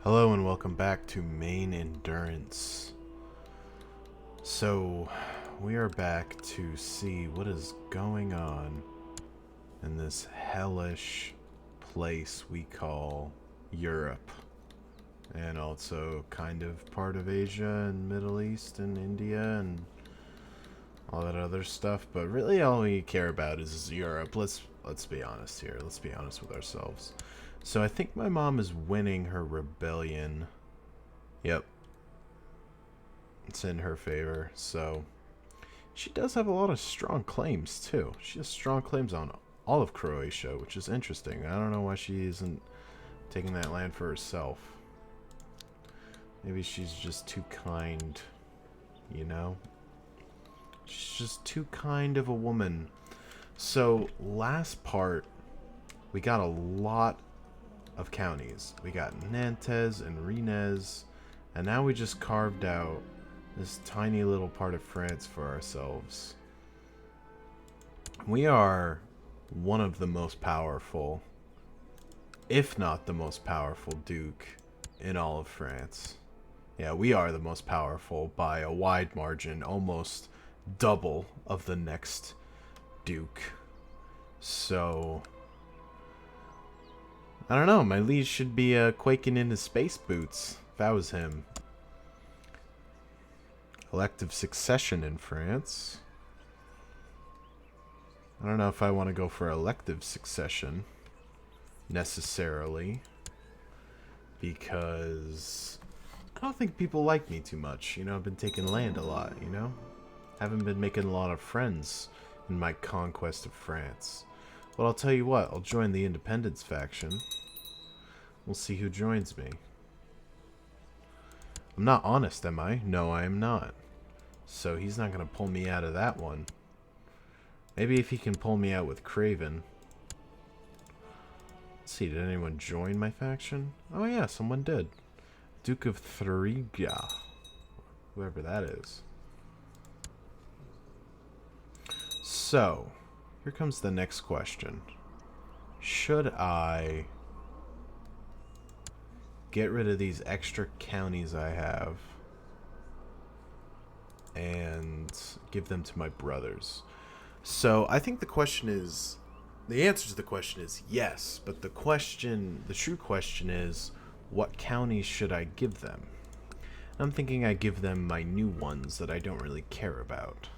Hello and welcome back to Maine Endurance. So, we are back to see what is going on in this hellish place we call Europe. And also kind of part of Asia and Middle East and India and all that other stuff. But really all we care about is Europe. Let's be honest here. Let's be honest with ourselves. So I think my mom is winning her rebellion. Yep. It's in her favor. So she does have a lot of strong claims too. She has strong claims on all of Croatia, which is interesting. I don't know why she isn't taking that land for herself. Maybe she's just too kind, you know? She's just too kind of a woman. So last part, we got a lot of counties. We got Nantes and Rennes, and now we just carved out this tiny little part of France for ourselves. We are one of the most powerful, if not the most powerful duke in all of France. Yeah, we are the most powerful by a wide margin, almost double of the next duke. So I don't know, my liege should be quaking in his space boots, if I was him. Elective succession in France. I don't know if I want to go for elective succession, necessarily, because I don't think people like me too much. You know, I've been taking land a lot, you know? Haven't been making a lot of friends in my conquest of France. But I'll tell you what, I'll join the Independence faction. We'll see who joins me. I'm not honest, am I? No, I am not. So he's not going to pull me out of that one. Maybe if he can pull me out with Craven. Let's see, did anyone join my faction? Oh yeah, someone did. Duke of Thuringia. Whoever that is. So, here comes the next question. Should I get rid of these extra counties I have and give them to my brothers? So I think the answer to the question is yes, but the true question is, what counties should I give them? I'm thinking I give them my new ones that I don't really care about.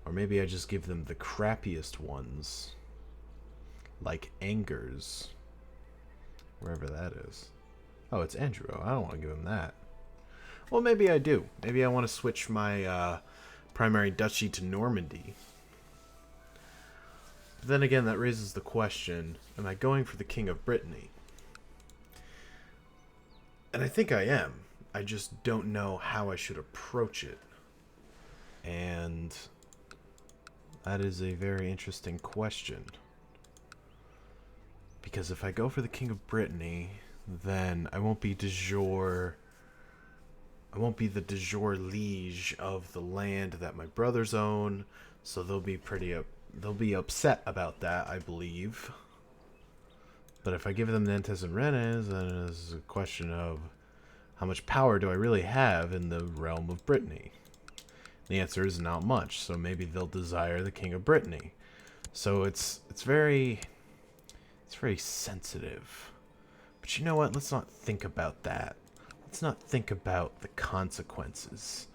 Or maybe I just give them the crappiest ones, like Angers, wherever that is. Oh, it's Andrew. I don't want to give him that. Well, maybe I do. Maybe I want to switch my primary duchy to Normandy. But then again, that raises the question, am I going for the King of Brittany? And I think I am. I just don't know how I should approach it. And that is a very interesting question. Because if I go for the King of Brittany, then I won't be de jure. I won't be the de jure liege of the land that my brothers own, so they'll be upset about that, I believe. But if I give them Nantes and Rennes, then it's a question of how much power do I really have in the realm of Brittany? The answer is not much, so maybe they'll desire the King of Brittany. So it's very sensitive. But you know what? Let's not think about that. Let's not think about the consequences.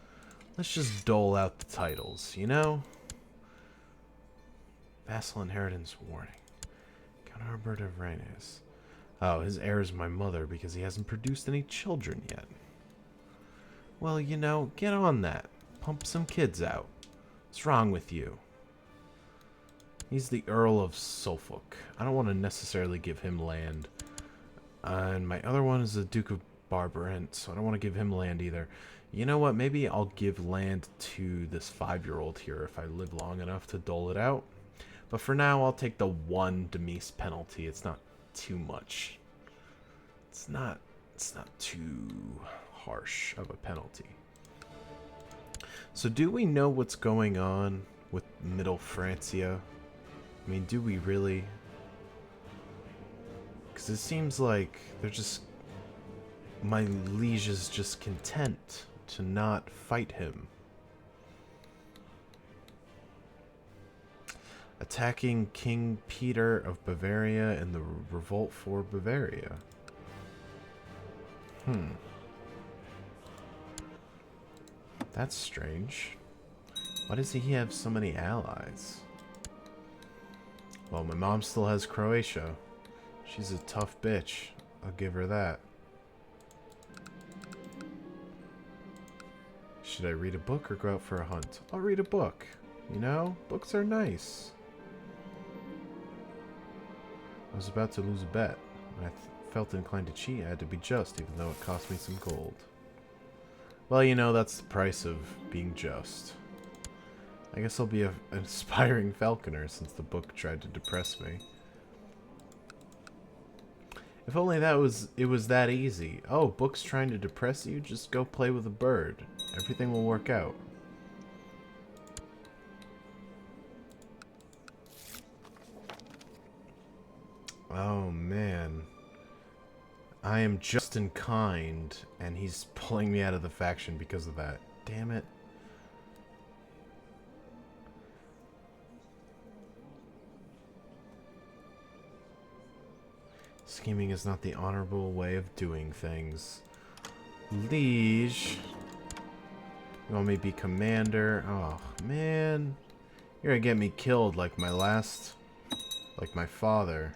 Let's just dole out the titles, you know? Vassal inheritance warning. Count Herbert of Rennes. Oh, his heir is my mother because he hasn't produced any children yet. Well, you know, get on that. Pump some kids out. What's wrong with you? He's the Earl of Suffolk. I don't want to necessarily give him land. And my other one is the Duke of Barbarent, so I don't want to give him land either. You know what? Maybe I'll give land to this 5-year-old here if I live long enough to dole it out. But for now, I'll take the 1 demise penalty. It's not too much. It's not too harsh of a penalty. So do we know what's going on with Middle Francia? I mean, do we really? Because it seems like they're just my liege is just content to not fight him. Attacking King Peter of Bavaria in the revolt for Bavaria. That's strange. Why does he have so many allies? Well, my mom still has Croatia. She's a tough bitch. I'll give her that. Should I read a book or go out for a hunt? I'll read a book. You know, books are nice. I was about to lose a bet. When I felt inclined to cheat, I had to be just, even though it cost me some gold. Well, you know, that's the price of being just. I guess I'll be an aspiring falconer, since the book tried to depress me. If only it was that easy. Oh, book's trying to depress you? Just go play with a bird. Everything will work out. Oh, man. I am just and kind, and he's pulling me out of the faction because of that. Damn it. Scheming is not the honorable way of doing things. Liege. You want me to be commander? Oh, man. You're gonna get me killed like my father.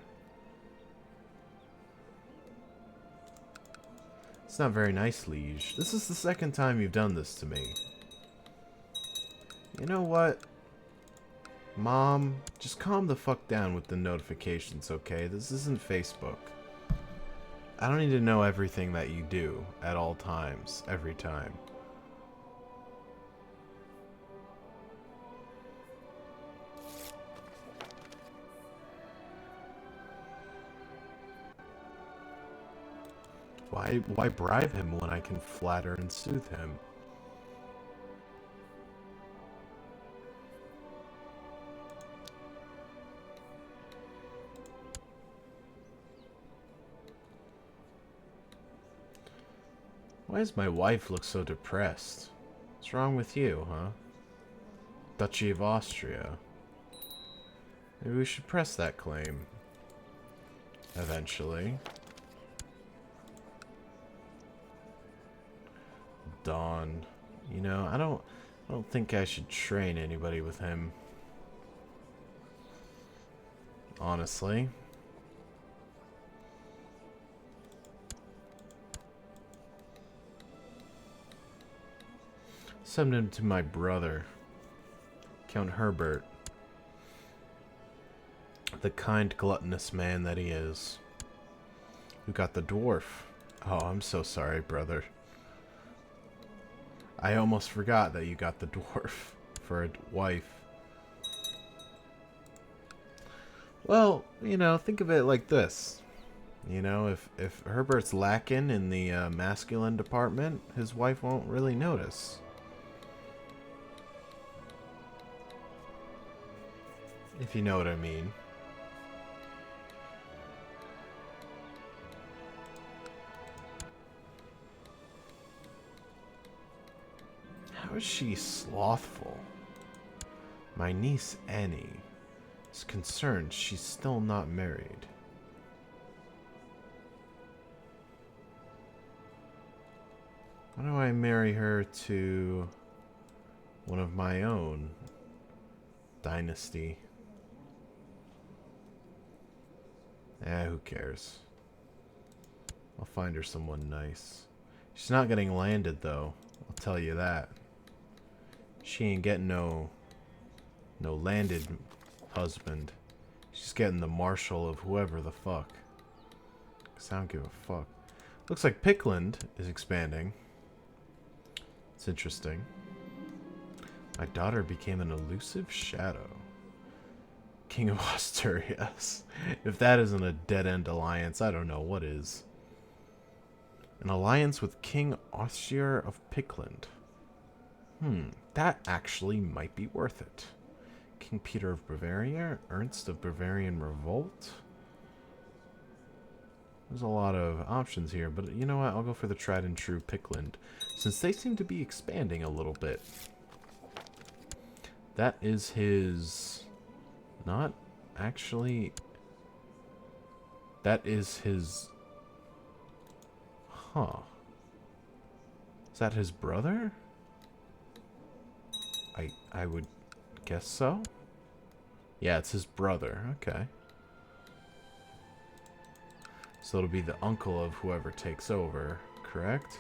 It's not very nice, Liege. This is the second time you've done this to me. You know what? Mom, just calm the fuck down with the notifications, okay? This isn't Facebook. I don't need to know everything that you do at all times, every time. Why bribe him when I can flatter and soothe him? Why does my wife look so depressed? What's wrong with you, huh? Duchy of Austria. Maybe we should press that claim. Eventually. Dawn. You know, I don't think I should train anybody with him. Honestly. Send him to my brother, Count Herbert. The kind, gluttonous man that he is. Who got the dwarf? Oh, I'm so sorry, brother. I almost forgot that you got the dwarf for a wife. Well, you know, think of it like this. You know, if Herbert's lacking in the masculine department, his wife won't really notice. If you know what I mean. How is she slothful? My niece Annie is concerned she's still not married. Why don't I marry her to one of my own dynasty? Who cares? I'll find her someone nice. She's not getting landed, though. I'll tell you that. She ain't getting no landed husband. She's getting the marshal of whoever the fuck. 'Cause I don't give a fuck. Looks like Pickland is expanding. It's interesting. My daughter became an elusive shadow. King of Asturias. If that isn't a dead-end alliance, I don't know what is. An alliance with King Austria of Pickland. That actually might be worth it. King Peter of Bavaria, Ernst of Bavarian Revolt. There's a lot of options here, but you know what? I'll go for the tried and true Pickland, since they seem to be expanding a little bit. That is his... Not actually... That is his... Huh. Is that his brother? I would guess so. Yeah, it's his brother. Okay. So it'll be the uncle of whoever takes over, correct?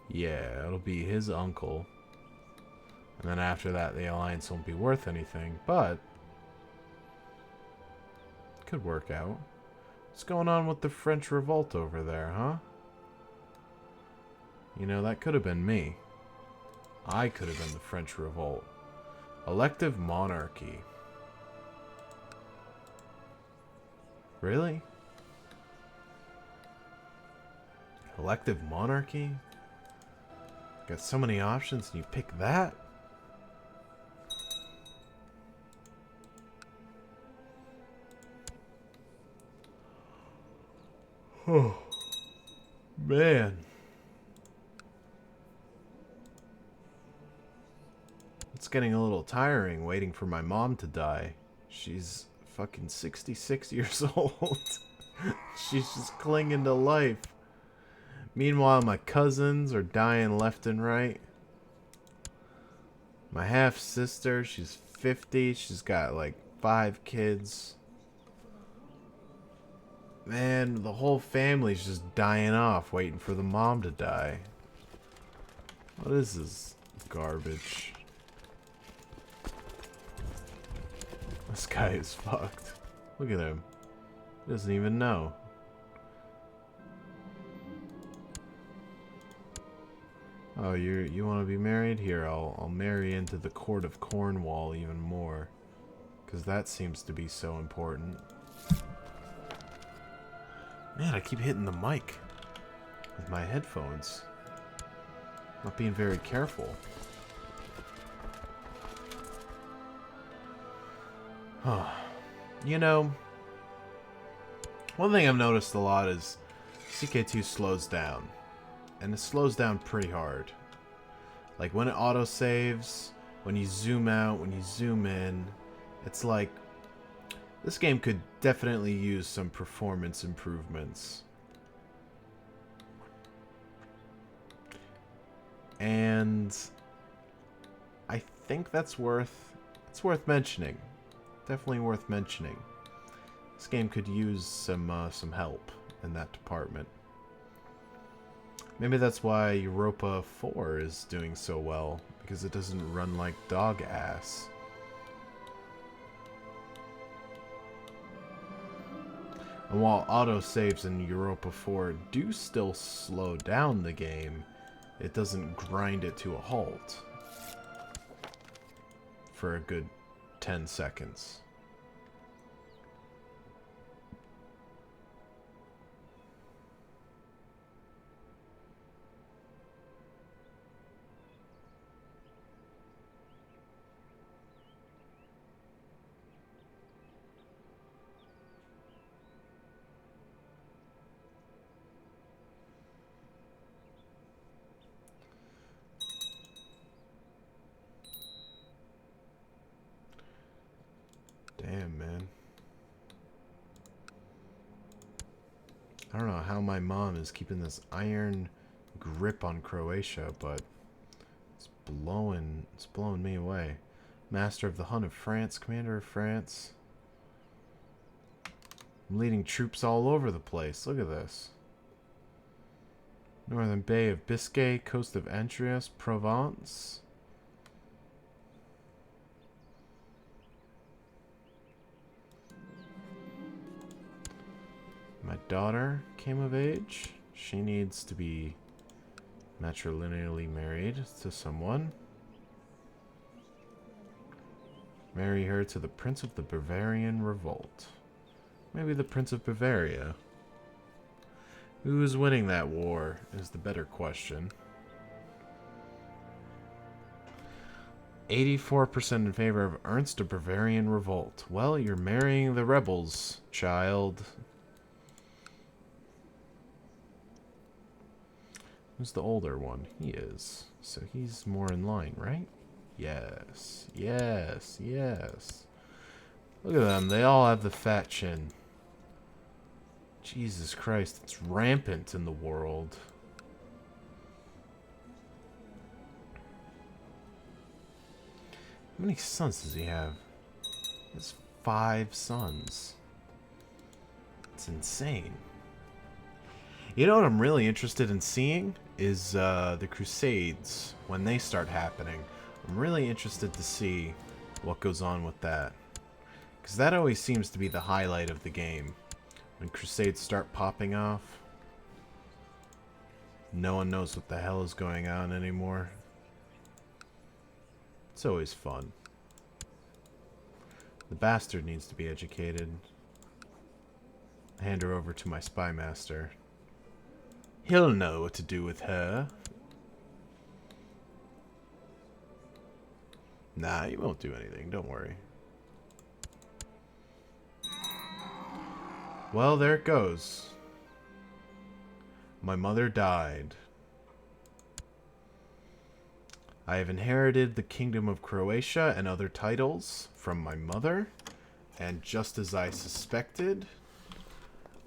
Yeah, it'll be his uncle. And then after that, the alliance won't be worth anything, but... Could work out. What's going on with the French revolt over there, huh? You know, that could have been me. I could have been the French revolt. Elective monarchy. Really? Elective monarchy? Got so many options and you pick that? Oh, man. It's getting a little tiring waiting for my mom to die. She's fucking 66 years old. She's just clinging to life. Meanwhile, my cousins are dying left and right. My half-sister, she's 50. She's got like 5 kids. Man, the whole family's just dying off, waiting for the mom to die. What is this garbage? This guy is fucked. Look at him. He doesn't even know. Oh, you want to be married? Here, I'll marry into the court of Cornwall even more, because that seems to be so important. Man, I keep hitting the mic with my headphones. Not being very careful. Huh. You know, one thing I've noticed a lot is CK2 slows down. And it slows down pretty hard. Like when it auto-saves, when you zoom out, when you zoom in, it's like this game could definitely use some performance improvements. And I think it's worth mentioning. Definitely worth mentioning. This game could use some help in that department. Maybe that's why Europa 4 is doing so well, because it doesn't run like dog ass. And while autosaves in Europa 4 do still slow down the game, it doesn't grind it to a halt for a good 10 seconds. Damn, man. I don't know how my mom is keeping this iron grip on Croatia, but it's blowing me away. Master of the Hun of France, Commander of France. I'm leading troops all over the place. Look at this. Northern Bay of Biscay, coast of Andreas, Provence. My daughter came of age. She needs to be matrilineally married to someone. Marry her to the Prince of the Bavarian Revolt. Maybe the Prince of Bavaria. Who is winning that war is the better question. 84% in favor of Ernst, a Bavarian revolt. Well, you're marrying the rebels, child. Who's the older one? He is. So he's more in line, right? Yes. Yes. Yes. Look at them. They all have the fat chin. Jesus Christ. It's rampant in the world. How many sons does he have? He has 5 sons. It's insane. You know what I'm really interested in seeing is the Crusades when they start happening. I'm really interested to see what goes on with that, because that always seems to be the highlight of the game. When Crusades start popping off, no one knows what the hell is going on anymore. It's always fun. The bastard needs to be educated. Hand her over to my spy master. He'll know what to do with her. Nah, he won't do anything. Don't worry. Well, there it goes. My mother died. I have inherited the Kingdom of Croatia and other titles from my mother. And just as I suspected,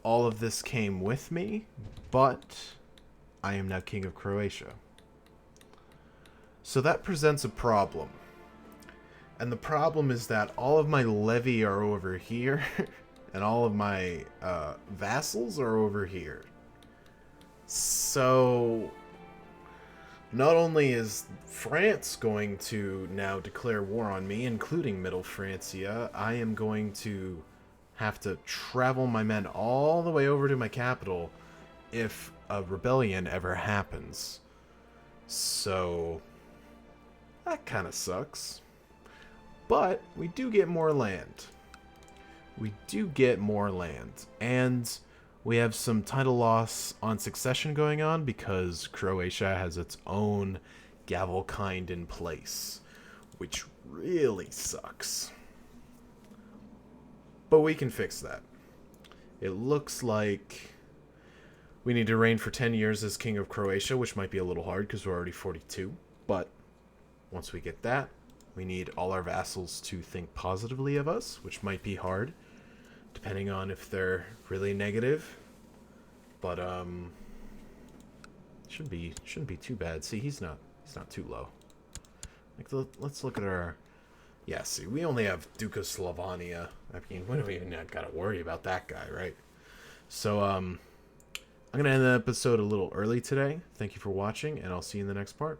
all of this came with me, but I am now King of Croatia. So that presents a problem. And the problem is that all of my levy are over here, and all of my vassals are over here. So not only is France going to now declare war on me, including Middle Francia, I am going to have to travel my men all the way over to my capital if a rebellion ever happens. So that kind of sucks. But we do get more land. We do get more land. And we have some title loss on succession going on because Croatia has its own gavel kind in place, which really sucks. But we can fix that. It looks like we need to reign for 10 years as King of Croatia, which might be a little hard because we're already 42. But once we get that, we need all our vassals to think positively of us, which might be hard, depending on if they're really negative. But shouldn't be too bad. See, he's not too low. Like, let's look at our. Yeah, see, we only have Duke of Slavania. I mean, we don't even gotta worry about that guy, right? So I'm gonna end the episode a little early today. Thank you for watching, and I'll see you in the next part.